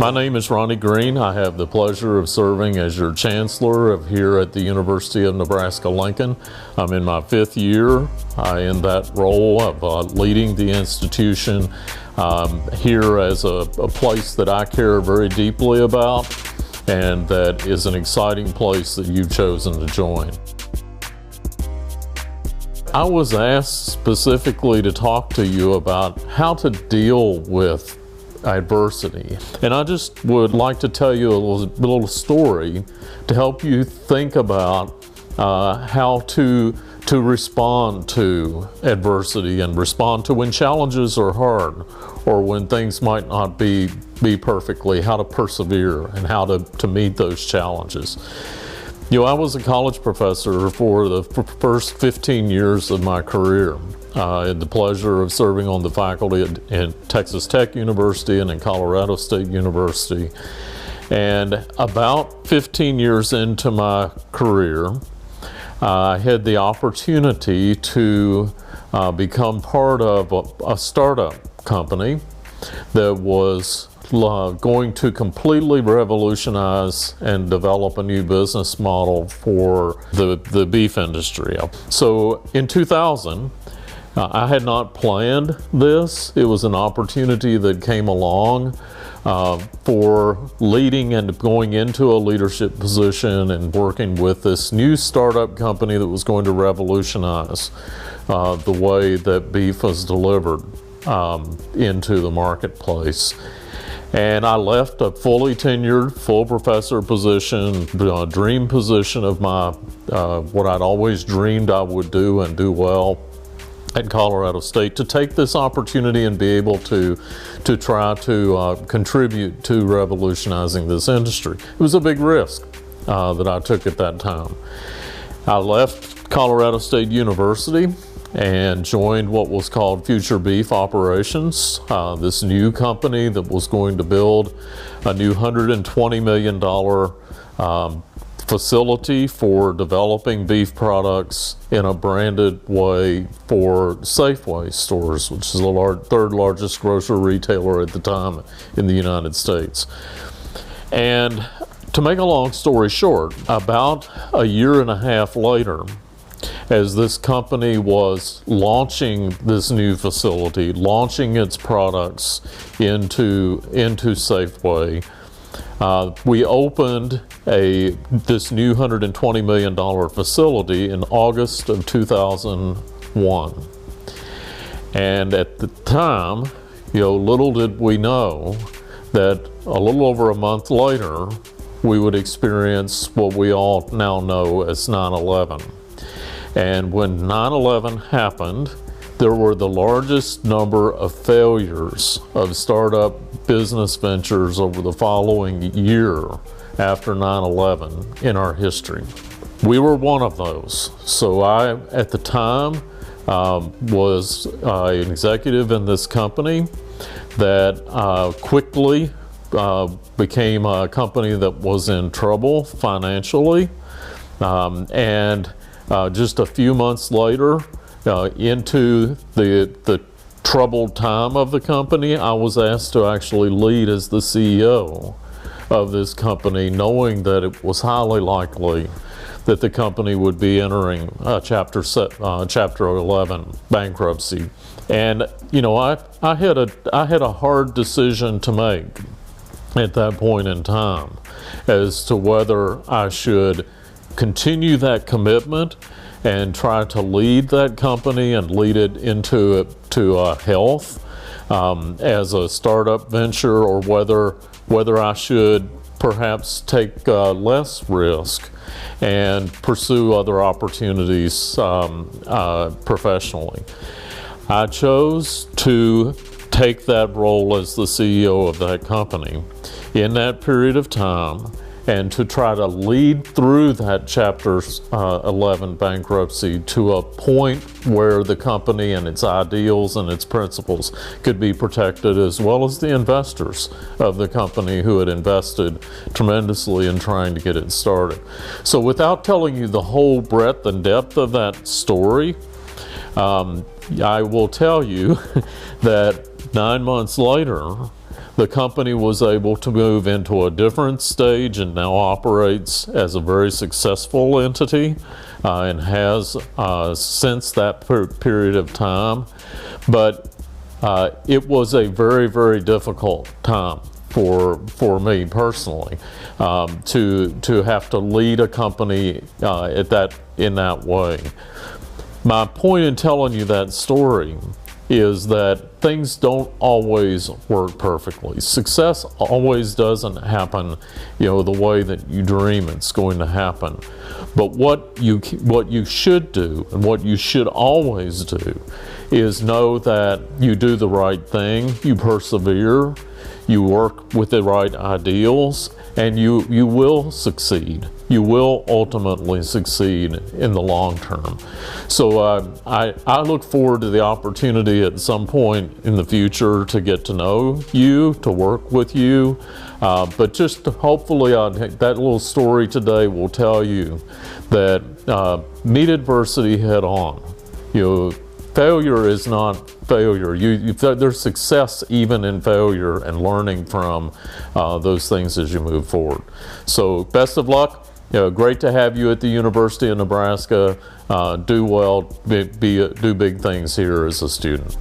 My name is Ronnie Green. I have the pleasure of serving as your chancellor here at the University of Nebraska-Lincoln. I'm in my 5th year in that role of leading the institution here as a place that I care very deeply about, and that is an exciting place that you've chosen to join. I was asked specifically to talk to you about how to deal with adversity. And I just would like to tell you a little story to help you think about how to respond to adversity and respond to when challenges are hard or when things might not be perfectly, how to persevere and how to meet those challenges. You know, I was a college professor for the first 15 years of my career. I had the pleasure of serving on the faculty at Texas Tech University and in Colorado State University. And about 15 years into my career, I had the opportunity to become part of a startup company that was going to completely revolutionize and develop a new business model for the beef industry. So in 2000, I had not planned this. It was an opportunity that came along for leading and going into a leadership position and working with this new startup company that was going to revolutionize the way that beef was delivered into the marketplace. And I left a fully tenured, full professor position, dream position of my, what I'd always dreamed I would do and do well at Colorado State, to take this opportunity and be able to try to contribute to revolutionizing this industry. It was a big risk that I took at that time. I left Colorado State University and joined what was called Future Beef Operations, this new company that was going to build a new $120 million facility for developing beef products in a branded way for Safeway stores, which is the third largest grocery retailer at the time in the United States. And to make a long story short, about a year and a half later, as this company was launching this new facility, launching its products into Safeway, we opened this new $120 million facility in August of 2001. And at the time, you know, little did we know that a little over a month later, we would experience what we all now know as 9/11. And when 9/11 happened, there were the largest number of failures of startup business ventures over the following year after 9/11 in our history. We were one of those. So I, at the time, was an executive in this company that quickly became a company that was in trouble financially. Just a few months later, into the troubled time of the company, I was asked to actually lead as the CEO of this company, knowing that it was highly likely that the company would be entering Chapter 11 bankruptcy. And you know, I had a hard decision to make at that point in time as to whether I should continue that commitment and try to lead that company and lead it into health as a startup venture, or whether I should perhaps take less risk and pursue other opportunities professionally. I chose to take that role as the CEO of that company in that period of time, and to try to lead through that Chapter 11 bankruptcy to a point where the company and its ideals and its principles could be protected, as well as the investors of the company who had invested tremendously in trying to get it started. So without telling you the whole breadth and depth of that story, I will tell you that 9 months later, The company was able to move into a different stage and now operates as a very successful entity and has since that period of time. But it was a very, very difficult time for me personally to have to lead a company in that way. My point in telling you that story is that things don't always work perfectly. Success always doesn't happen, the way that you dream it's going to happen. But what you should do, and what you should always do, is know that you do the right thing, you persevere, you work with the right ideals, and you will succeed. You will ultimately succeed in the long term. So I look forward to the opportunity at some point in the future to get to know you, to work with you. But just hopefully that little story today will tell you that meet adversity head on. Failure is not failure. There's success even in failure and learning from those things as you move forward. So best of luck. Great to have you at the University of Nebraska. Do well, do big things here as a student.